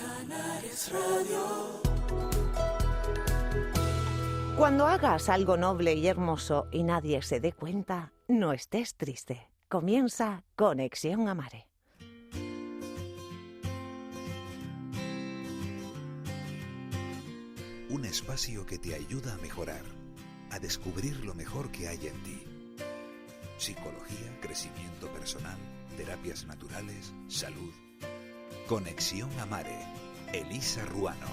Canarias Radio. Cuando hagas algo noble y hermoso y nadie se dé cuenta, no estés triste. Comienza Conexión Amare. Un espacio que te ayuda a mejorar, a descubrir lo mejor que hay en ti. Psicología, crecimiento personal, terapias naturales, salud. Conexión Amare. Elisa Ruano.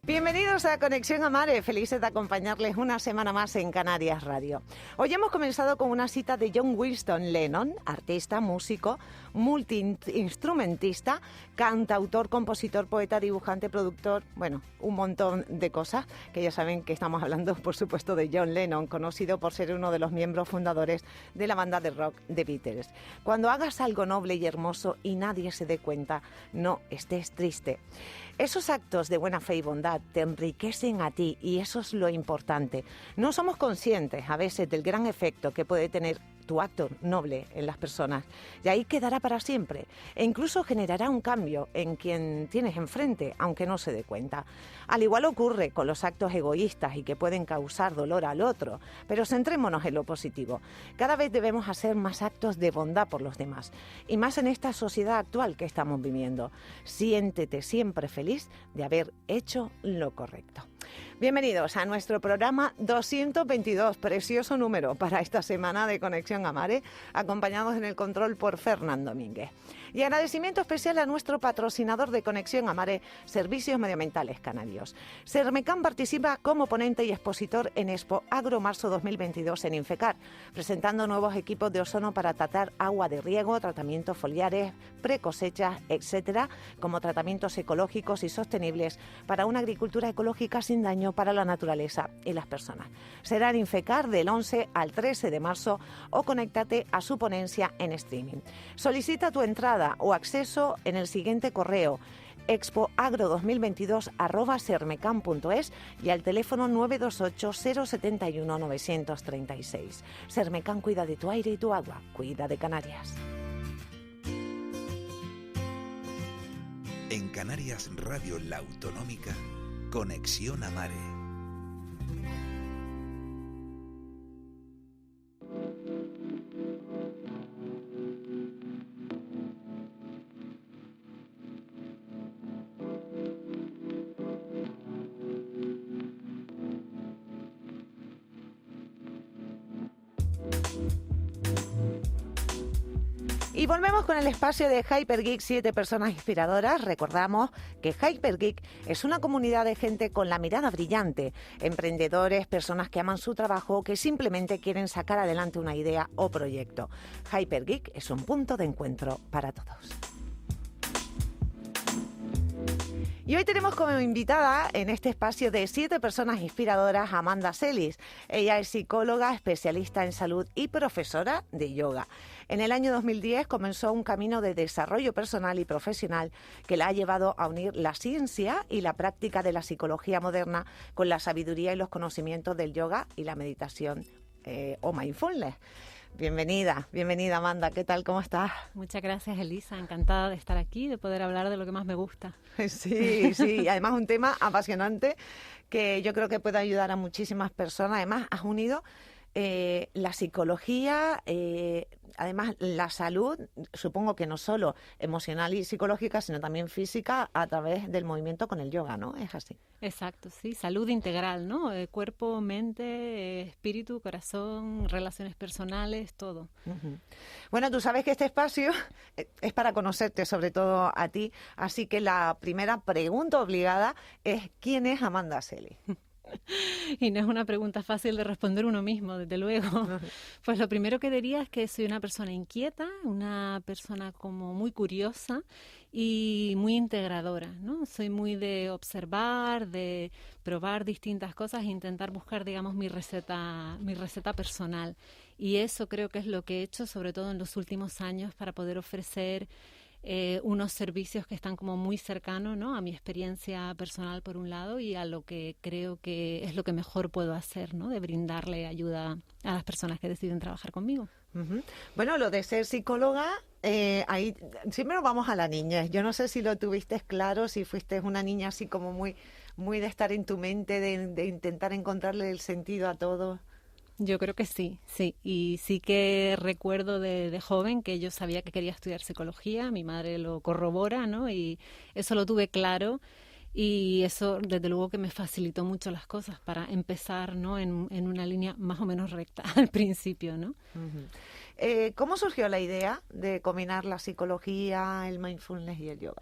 Bienvenidos a Conexión Amare, felices de acompañarles una semana más en Canarias Radio. Hoy hemos comenzado con una cita de John Winston Lennon, artista, músico, multiinstrumentista, cantautor, compositor, poeta, dibujante, productor, bueno, un montón de cosas, que ya saben que estamos hablando, por supuesto, de John Lennon, conocido por ser uno de los miembros fundadores de la banda de rock The Beatles. Cuando hagas algo noble y hermoso y nadie se dé cuenta, no estés triste. Esos actos de buena fe y bondad te enriquecen a ti y eso es lo importante. No somos conscientes a veces del gran efecto que puede tener tu acto noble en las personas y ahí quedará para siempre e incluso generará un cambio en quien tienes enfrente, aunque no se dé cuenta. Al igual ocurre con los actos egoístas y que pueden causar dolor al otro, pero centrémonos en lo positivo. Cada vez debemos hacer más actos de bondad por los demás y más en esta sociedad actual que estamos viviendo. Siéntete siempre feliz de haber hecho lo correcto. Bienvenidos a nuestro programa 222, precioso número para esta semana de Conexión Amare, acompañados en el control por Fernando Domínguez. Y agradecimiento especial a nuestro patrocinador de Conexión Amare, Servicios Medioambientales Canarios. Sermecam participa como ponente y expositor en Expo Agro Marzo 2022 en Infecar, presentando nuevos equipos de ozono para tratar agua de riego, tratamientos foliares, precosechas, etcétera, como tratamientos ecológicos y sostenibles para una agricultura ecológica sin daño para la naturaleza y las personas. Será en Infecar del 11 al 13 de marzo o conéctate a su ponencia en streaming. Solicita tu entrada o acceso en el siguiente correo: expoagro2022@sermecam.es y al teléfono 928 071 936. Sermecam cuida de tu aire y tu agua, cuida de Canarias. En Canarias Radio La Autonómica, Conexión Amare. Y volvemos con el espacio de Hypergeek, 7 personas inspiradoras. Recordamos que Hypergeek es una comunidad de gente con la mirada brillante, emprendedores, personas que aman su trabajo o que simplemente quieren sacar adelante una idea o proyecto. Hypergeek es un punto de encuentro para todos. Y hoy tenemos como invitada en este espacio de 7 personas inspiradoras a Amanda Celis. Ella es psicóloga, especialista en salud y profesora de yoga. En el año 2010 comenzó un camino de desarrollo personal y profesional que la ha llevado a unir la ciencia y la práctica de la psicología moderna con la sabiduría y los conocimientos del yoga y la meditación o mindfulness. Bienvenida Amanda, ¿qué tal? ¿Cómo estás? Muchas gracias, Elisa, encantada de estar aquí, de poder hablar de lo que más me gusta. Sí, y además un tema apasionante que yo creo que puede ayudar a muchísimas personas. Además has unido la psicología, además la salud, supongo que no solo emocional y psicológica, sino también física a través del movimiento con el yoga, ¿no? Es así. Exacto, sí, salud integral, ¿no? Cuerpo, mente, espíritu, corazón, relaciones personales, todo. Uh-huh. Bueno, tú sabes que este espacio es para conocerte, sobre todo a ti, así que la primera pregunta obligada es ¿quién es Amanda Celis? Y no es una pregunta fácil de responder uno mismo, desde luego. Pues lo primero que diría es que soy una persona inquieta, una persona como muy curiosa y muy integradora, ¿no? Soy muy de observar, de probar distintas cosas e intentar buscar, digamos, mi receta personal. Y eso creo que es lo que he hecho, sobre todo en los últimos años, para poder ofrecer unos servicios que están como muy cercanos, ¿no?, a mi experiencia personal por un lado y a lo que creo que es lo que mejor puedo hacer, ¿no?, de brindarle ayuda a las personas que deciden trabajar conmigo. Ujú. Bueno, lo de ser psicóloga, ahí siempre nos vamos a la niñez. Yo no sé si lo tuviste claro, si fuiste una niña así como muy de estar en tu mente, de intentar encontrarle el sentido a todo. Yo creo que sí, sí. Y sí que recuerdo de joven que yo sabía que quería estudiar psicología, mi madre lo corrobora, ¿no? Y eso lo tuve claro y eso desde luego que me facilitó mucho las cosas para empezar, ¿no? En una línea más o menos recta al principio, ¿no? Ujú. ¿Cómo surgió la idea de combinar la psicología, el mindfulness y el yoga?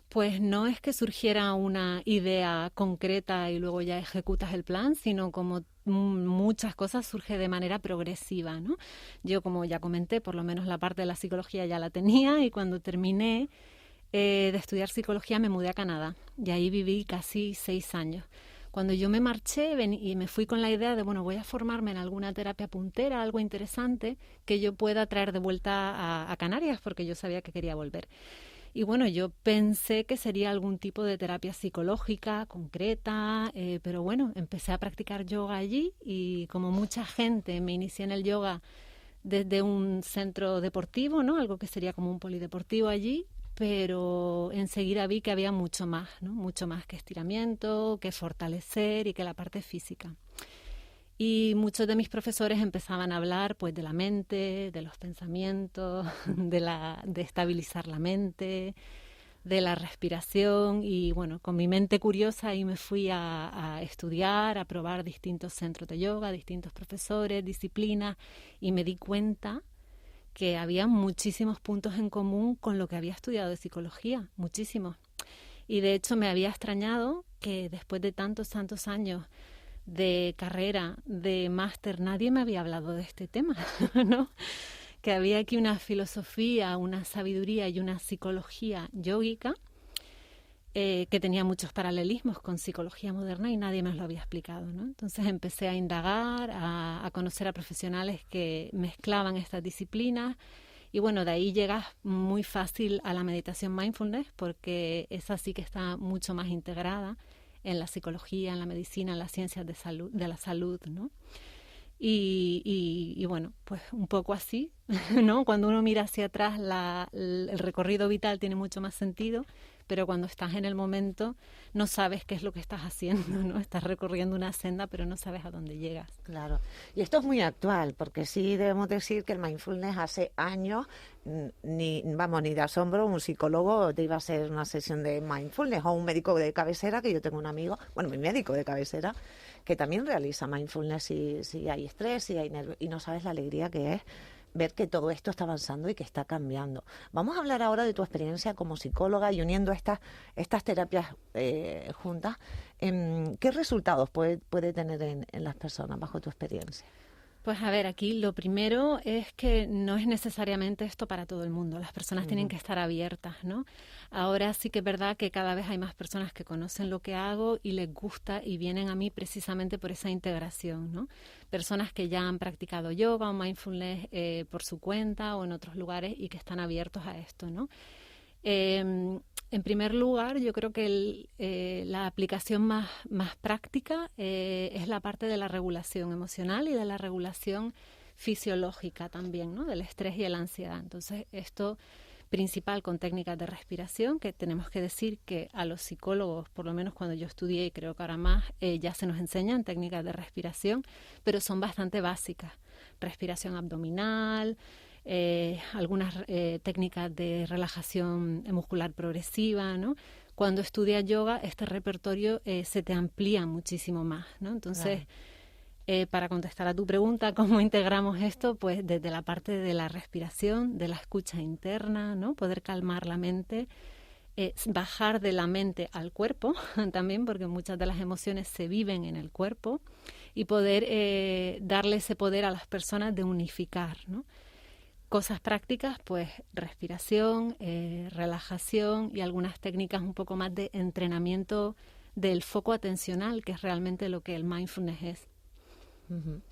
Pues no es que surgiera una idea concreta y luego ya ejecutas el plan, sino como muchas cosas surge de manera progresiva, ¿no? Yo, como ya comenté, por lo menos la parte de la psicología ya la tenía y cuando terminé de estudiar psicología me mudé a Canadá y ahí viví casi 6 años. Cuando yo me marché y me fui con la idea de, bueno, voy a formarme en alguna terapia puntera, algo interesante que yo pueda traer de vuelta a Canarias, porque yo sabía que quería volver. Y bueno, yo pensé que sería algún tipo de terapia psicológica concreta, pero bueno, empecé a practicar yoga allí y como mucha gente me inicié en el yoga desde un centro deportivo, ¿no? Algo que sería como un polideportivo allí, pero enseguida vi que había mucho más, ¿no? Mucho más que estiramiento, que fortalecer y que la parte física. Y muchos de mis profesores empezaban a hablar pues de la mente, de los pensamientos, de estabilizar la mente, de la respiración y bueno, con mi mente curiosa ahí me fui a estudiar, a probar distintos centros de yoga, distintos profesores, disciplinas y me di cuenta que había muchísimos puntos en común con lo que había estudiado de psicología, muchísimos. Y de hecho me había extrañado que después de tantos años de carrera, de máster, nadie me había hablado de este tema, ¿no? Que había aquí una filosofía, una sabiduría y una psicología yógica que tenía muchos paralelismos con psicología moderna y nadie me lo había explicado, ¿no? Entonces empecé a indagar, a conocer a profesionales que mezclaban estas disciplinas y bueno, de ahí llegas muy fácil a la meditación mindfulness porque esa sí que está mucho más integrada en la psicología, en la medicina, en las ciencias de la salud, ¿no? Y bueno, pues un poco así, ¿no? Cuando uno mira hacia atrás, el recorrido vital tiene mucho más sentido, pero cuando estás en el momento no sabes qué es lo que estás haciendo, ¿no? Estás recorriendo una senda, pero no sabes a dónde llegas. Claro. Y esto es muy actual, porque sí debemos decir que el mindfulness hace años, ni de asombro, un psicólogo te iba a hacer una sesión de mindfulness o un médico de cabecera, que yo tengo un amigo, bueno, mi médico de cabecera, que también realiza mindfulness si hay estrés, si hay nervios, y no sabes la alegría que es ver que todo esto está avanzando y que está cambiando. Vamos a hablar ahora de tu experiencia como psicóloga y uniendo estas terapias juntas. ¿Qué resultados puede tener en las personas bajo tu experiencia? Pues a ver, aquí lo primero es que no es necesariamente esto para todo el mundo. Las personas tienen que estar abiertas, ¿no? Ahora sí que es verdad que cada vez hay más personas que conocen lo que hago y les gusta y vienen a mí precisamente por esa integración, ¿no? Personas que ya han practicado yoga o mindfulness por su cuenta o en otros lugares y que están abiertos a esto, ¿no? En primer lugar, yo creo que la aplicación más práctica es la parte de la regulación emocional y de la regulación fisiológica también, ¿no? Del estrés y de la ansiedad. Entonces, esto principal con técnicas de respiración, que tenemos que decir que a los psicólogos, por lo menos cuando yo estudié y creo que ahora más, ya se nos enseñan técnicas de respiración, pero son bastante básicas. Respiración abdominal, algunas técnicas de relajación muscular progresiva, ¿no? Cuando estudias yoga, este repertorio se te amplía muchísimo más, ¿no? Entonces, para contestar a tu pregunta, ¿cómo integramos esto? Pues desde la parte de la respiración, de la escucha interna, ¿no? Poder calmar la mente, bajar de la mente al cuerpo también, porque muchas de las emociones se viven en el cuerpo, y poder darle ese poder a las personas de unificar, ¿no? Cosas prácticas, pues respiración, relajación y algunas técnicas un poco más de entrenamiento del foco atencional, que es realmente lo que el mindfulness es. Uh-huh.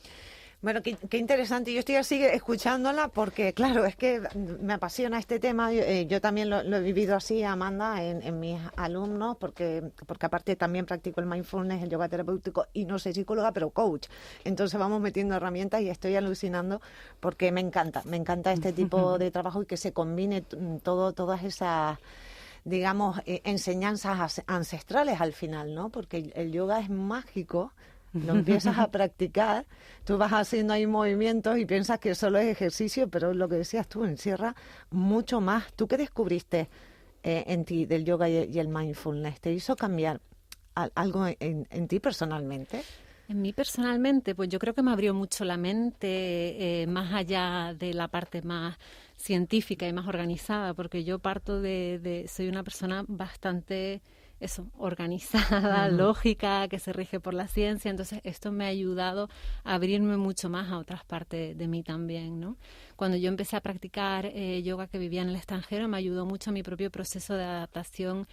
Bueno, qué interesante. Yo estoy así escuchándola porque, claro, es que me apasiona este tema. Yo también lo he vivido así, Amanda, en mis alumnos, porque aparte también practico el mindfulness, el yoga terapéutico y no soy psicóloga, pero coach. Entonces vamos metiendo herramientas y estoy alucinando porque me encanta este tipo de trabajo y que se combine todas esas, digamos, enseñanzas ancestrales al final, ¿no? Porque el yoga es mágico. Lo empiezas a practicar, tú vas haciendo ahí movimientos y piensas que solo es ejercicio, pero lo que decías tú, encierra mucho más. ¿Tú qué descubriste en ti del yoga y el mindfulness? ¿Te hizo cambiar algo en ti personalmente? En mí personalmente, pues yo creo que me abrió mucho la mente, más allá de la parte más científica y más organizada, porque yo parto soy una persona bastante organizada, lógica, que se rige por la ciencia. Entonces esto me ha ayudado a abrirme mucho más a otras partes de mí también, ¿no? Cuando yo empecé a practicar yoga, que vivía en el extranjero, me ayudó mucho a mi propio proceso de adaptación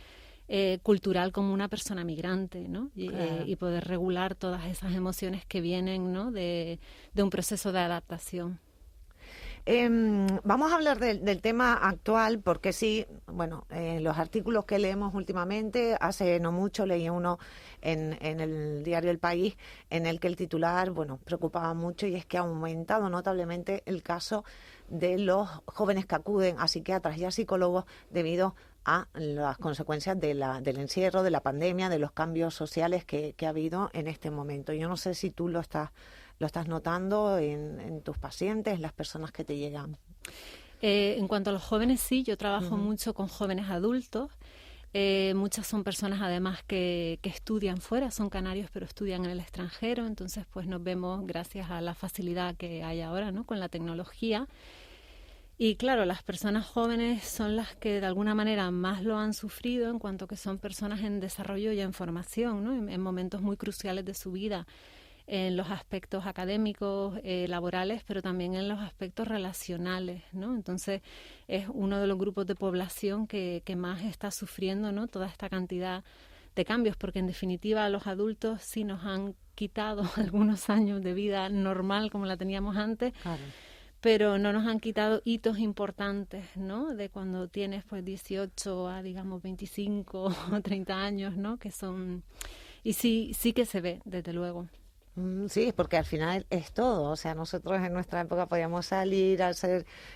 cultural como una persona migrante, ¿no? Claro. Y poder regular todas esas emociones que vienen, ¿no? de un proceso de adaptación. Vamos a hablar del tema actual porque sí, bueno, los artículos que leemos últimamente, hace no mucho leí uno en el diario El País en el que el titular, bueno, preocupaba mucho y es que ha aumentado notablemente el caso de los jóvenes que acuden a psiquiatras y a psicólogos debido a las consecuencias del encierro, de la pandemia, de los cambios sociales que ha habido en este momento. Yo no sé si tú lo estás notando en tus pacientes, las personas que te llegan. En cuanto a los jóvenes, sí, yo trabajo mucho con jóvenes adultos. Muchas son personas además que estudian fuera, son canarios pero estudian en el extranjero, entonces pues nos vemos gracias a la facilidad que hay ahora, ¿no? Con la tecnología. Y claro, las personas jóvenes son las que de alguna manera más lo han sufrido en cuanto que son personas en desarrollo y en formación, ¿no? En momentos muy cruciales de su vida, en los aspectos académicos, laborales, pero también en los aspectos relacionales, ¿no? Entonces es uno de los grupos de población que más está sufriendo, ¿no? Toda esta cantidad de cambios, porque en definitiva los adultos sí nos han quitado algunos años de vida normal como la teníamos antes. Claro. Pero no nos han quitado hitos importantes, ¿no? De cuando tienes pues 18 a digamos 25 o 30 años, ¿no? Que son... Y sí que se ve, desde luego. Sí, porque al final es todo. O sea, nosotros en nuestra época podíamos salir a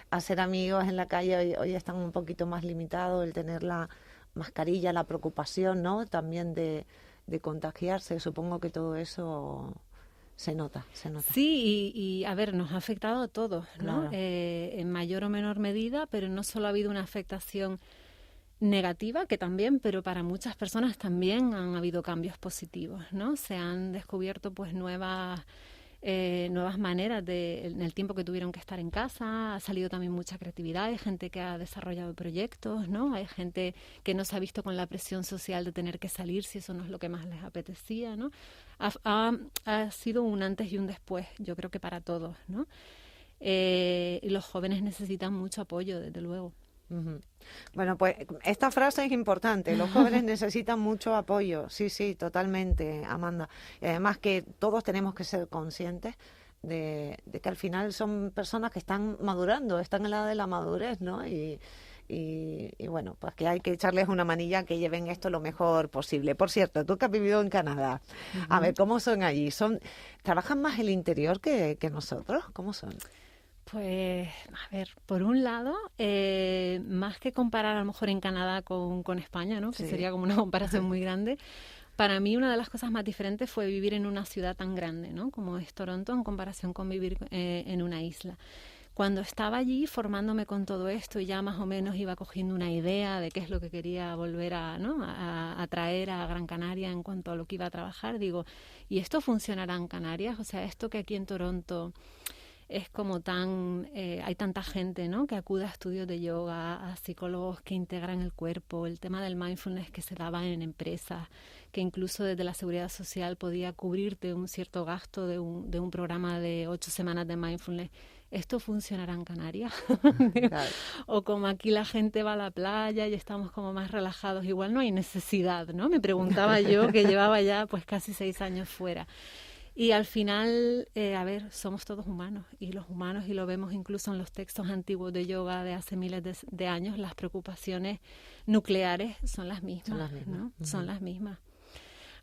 hacer amigos en la calle. Hoy están un poquito más limitados el tener la mascarilla, la preocupación, ¿no? También de contagiarse. Supongo que todo eso se nota. Sí, y a ver, nos ha afectado a todos, ¿no? Claro. En mayor o menor medida, pero no solo ha habido una afectación negativa, que también, pero para muchas personas también han habido cambios positivos, ¿no? Se han descubierto pues nuevas maneras en el tiempo que tuvieron que estar en casa. Ha salido también mucha creatividad, hay gente que ha desarrollado proyectos, ¿no? Hay gente que no se ha visto con la presión social de tener que salir si eso no es lo que más les apetecía, ¿no? Ha sido un antes y un después, yo creo que para todos, ¿no? Y los jóvenes necesitan mucho apoyo, desde luego. Uh-huh. Bueno, pues esta frase es importante. Los jóvenes necesitan mucho apoyo. Sí, totalmente, Amanda. Y además que todos tenemos que ser conscientes de que al final son personas que están madurando, están en la edad de la madurez, ¿no? Y bueno, pues que hay que echarles una manilla que lleven esto lo mejor posible. Por cierto, tú que has vivido en Canadá, a ver, ¿cómo son allí? ¿Trabajan más el interior que nosotros? ¿Cómo son? Pues, a ver, por un lado, más que comparar a lo mejor en Canadá con España, ¿no? Que Sí. sería como una comparación muy grande, para mí una de las cosas más diferentes fue vivir en una ciudad tan grande, ¿no? Como es Toronto, en comparación con vivir en una isla. Cuando estaba allí formándome con todo esto y ya más o menos iba cogiendo una idea de qué es lo que quería volver a traer a Gran Canaria en cuanto a lo que iba a trabajar, digo, ¿y esto funcionará en Canarias? O sea, esto que aquí en Toronto es como hay tanta gente, ¿no? Que acude a estudios de yoga, a psicólogos que integran el cuerpo, el tema del mindfulness que se daba en empresas, que incluso desde la Seguridad Social podía cubrirte un cierto gasto de un programa de 8 semanas de mindfulness. ¿Esto funcionará en Canarias? Claro. O como aquí la gente va a la playa y estamos como más relajados, igual no hay necesidad, ¿no? Me preguntaba yo, que llevaba ya pues casi 6 años fuera. Y al final, a ver, somos todos humanos y los humanos, y lo vemos incluso en los textos antiguos de yoga de hace miles de años, las preocupaciones nucleares son las mismas, ¿no? Son las mismas.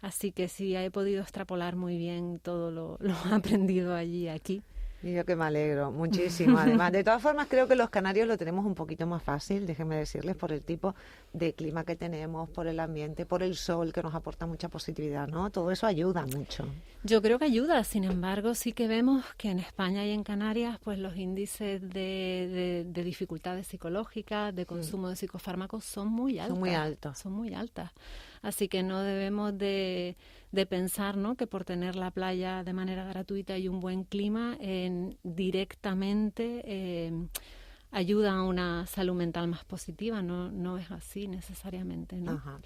Así que sí, he podido extrapolar muy bien todo lo aprendido allí, aquí. Y yo que me alegro muchísimo, además. De todas formas, creo que los canarios lo tenemos un poquito más fácil, déjenme decirles, por el tipo de clima que tenemos, por el ambiente, por el sol, que nos aporta mucha positividad, ¿no? Todo eso ayuda mucho. Yo creo que ayuda, sin embargo, sí que vemos que en España y en Canarias, pues los índices de dificultades psicológicas, de consumo de psicofármacos son muy altos. Son muy altos. Son muy altas. Así que no debemos de pensar, ¿no?, que por tener la playa de manera gratuita y un buen clima, directamente ayuda a una salud mental más positiva. No es así necesariamente, ¿no? Ajá.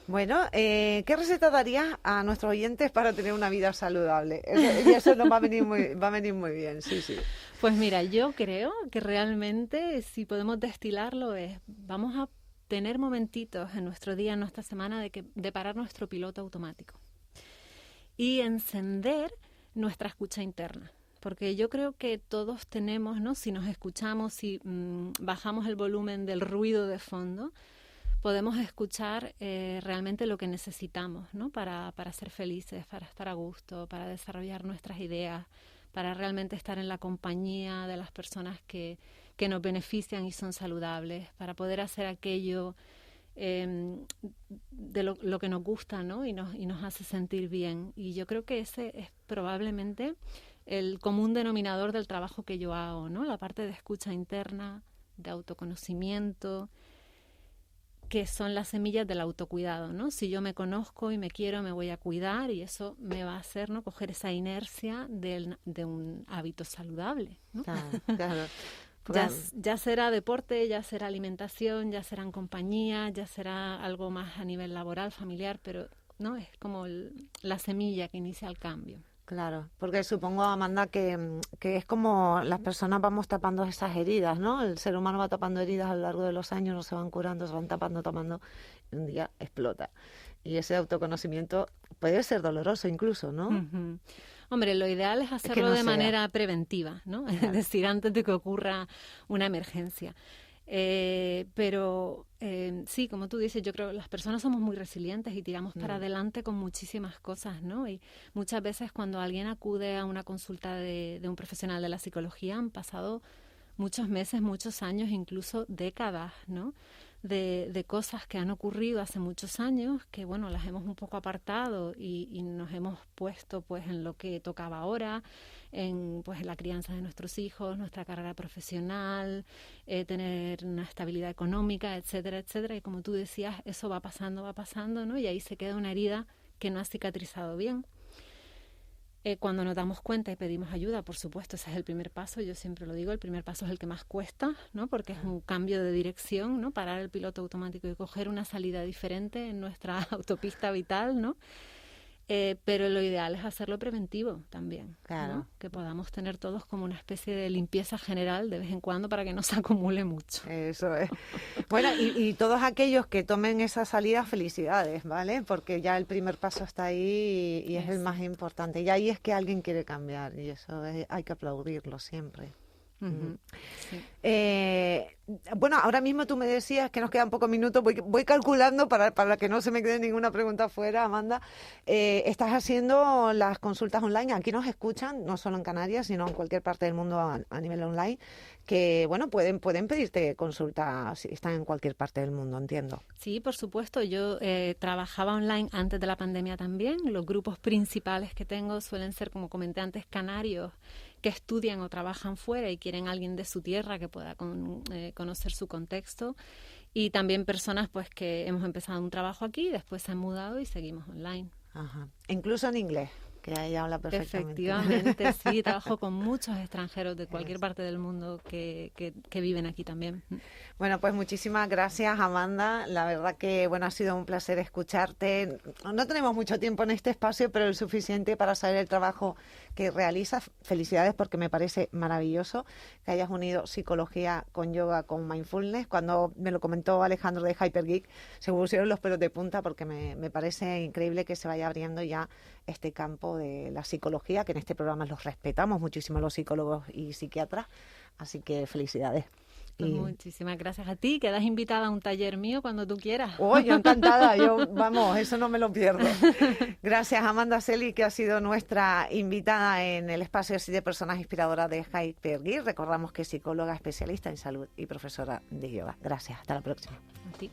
Bueno, ¿qué receta darías a nuestros oyentes para tener una vida saludable? Y eso nos va a venir muy bien, sí, sí. Pues mira, yo creo que realmente, si podemos destilarlo, vamos a tener momentitos en nuestro día, en nuestra semana, de parar nuestro piloto automático y encender nuestra escucha interna. Porque yo creo que todos tenemos, ¿no?, si nos escuchamos, si bajamos el volumen del ruido de fondo, podemos escuchar realmente lo que necesitamos, ¿no?, para ser felices, para estar a gusto, para desarrollar nuestras ideas, para realmente estar en la compañía de las personas que nos benefician y son saludables, para poder hacer aquello de lo que nos gusta, ¿no?, y nos hace sentir bien. Y yo creo que ese es probablemente el común denominador del trabajo que yo hago, ¿no? La parte de escucha interna, de autoconocimiento, que son las semillas del autocuidado, ¿no? Si yo me conozco y me quiero, me voy a cuidar, y eso me va a hacer, ¿no?, coger esa inercia de un hábito saludable, ¿no? Claro. Ya será deporte, ya será alimentación, ya será en compañía, ya será algo más a nivel laboral, familiar, pero no es como la semilla que inicia el cambio. Claro, porque supongo, Amanda, que es como las personas vamos tapando esas heridas, ¿no? El ser humano va tapando heridas a lo largo de los años, no se van curando, se van tapando, y un día explota. Y ese autoconocimiento puede ser doloroso incluso, ¿no? Uh-huh. Hombre, lo ideal es hacerlo de manera preventiva, ¿no? Claro. Es decir, antes de que ocurra una emergencia. Pero sí, como tú dices, yo creo que las personas somos muy resilientes y tiramos para adelante con muchísimas cosas, ¿no? Y muchas veces cuando alguien acude a una consulta de un profesional de la psicología, han pasado muchos meses, muchos años, incluso décadas, ¿no?, de cosas que han ocurrido hace muchos años, que bueno, las hemos un poco apartado y nos hemos puesto pues en lo que tocaba ahora, en la crianza de nuestros hijos, nuestra carrera profesional, tener una estabilidad económica, etcétera, etcétera. Y como tú decías, eso va pasando, ¿no? Y ahí se queda una herida que no ha cicatrizado bien. Cuando nos damos cuenta y pedimos ayuda, por supuesto, ese es el primer paso. Yo siempre lo digo, el primer paso es el que más cuesta, ¿no? Porque es un cambio de dirección, ¿no? Parar el piloto automático y coger una salida diferente en nuestra autopista vital, ¿no? Pero lo ideal es hacerlo preventivo también, claro, ¿no? Que podamos tener todos como una especie de limpieza general de vez en cuando para que no se acumule mucho. Eso es. Bueno, y todos aquellos que tomen esa salida, felicidades, ¿vale? Porque ya el primer paso está ahí y es el más importante. Y ahí es que alguien quiere cambiar y eso hay que aplaudirlo siempre. Uh-huh. Sí. Bueno, ahora mismo tú me decías que nos quedan pocos minutos, voy calculando para que no se me quede ninguna pregunta fuera, Amanda. Estás haciendo las consultas online, aquí nos escuchan, no solo en Canarias, sino en cualquier parte del mundo a nivel online, que bueno, pueden pedirte consulta si están en cualquier parte del mundo, entiendo. Sí, por supuesto, yo trabajaba online antes de la pandemia también. Los grupos principales que tengo suelen ser, como comenté antes, canarios que estudian o trabajan fuera y quieren a alguien de su tierra que pueda conocer su contexto, y también personas pues que hemos empezado un trabajo aquí, después se han mudado y seguimos online. Ajá. Incluso en inglés, que ella habla perfectamente. Efectivamente, sí, trabajo con muchos extranjeros de cualquier parte del mundo que viven aquí también. Bueno, pues muchísimas gracias, Amanda. La verdad que bueno, ha sido un placer escucharte. No tenemos mucho tiempo en este espacio, pero el suficiente para saber el trabajo que realizas. Felicidades, porque me parece maravilloso que hayas unido psicología con yoga, con mindfulness. Cuando me lo comentó Alejandro de Hypergeek, se pusieron los pelos de punta, porque me parece increíble que se vaya abriendo ya este campo campo de la psicología, que en este programa los respetamos muchísimo los psicólogos y psiquiatras. Así que felicidades. Pues muchísimas gracias a ti. Quedas invitada a un taller mío cuando tú quieras. Oh, yo encantada, vamos, eso no me lo pierdo. Gracias, Amanda Celi, que ha sido nuestra invitada en el espacio así de personas inspiradoras de Hypergear. Recordamos que es psicóloga especialista en salud y profesora de yoga. Gracias, hasta la próxima. A ti.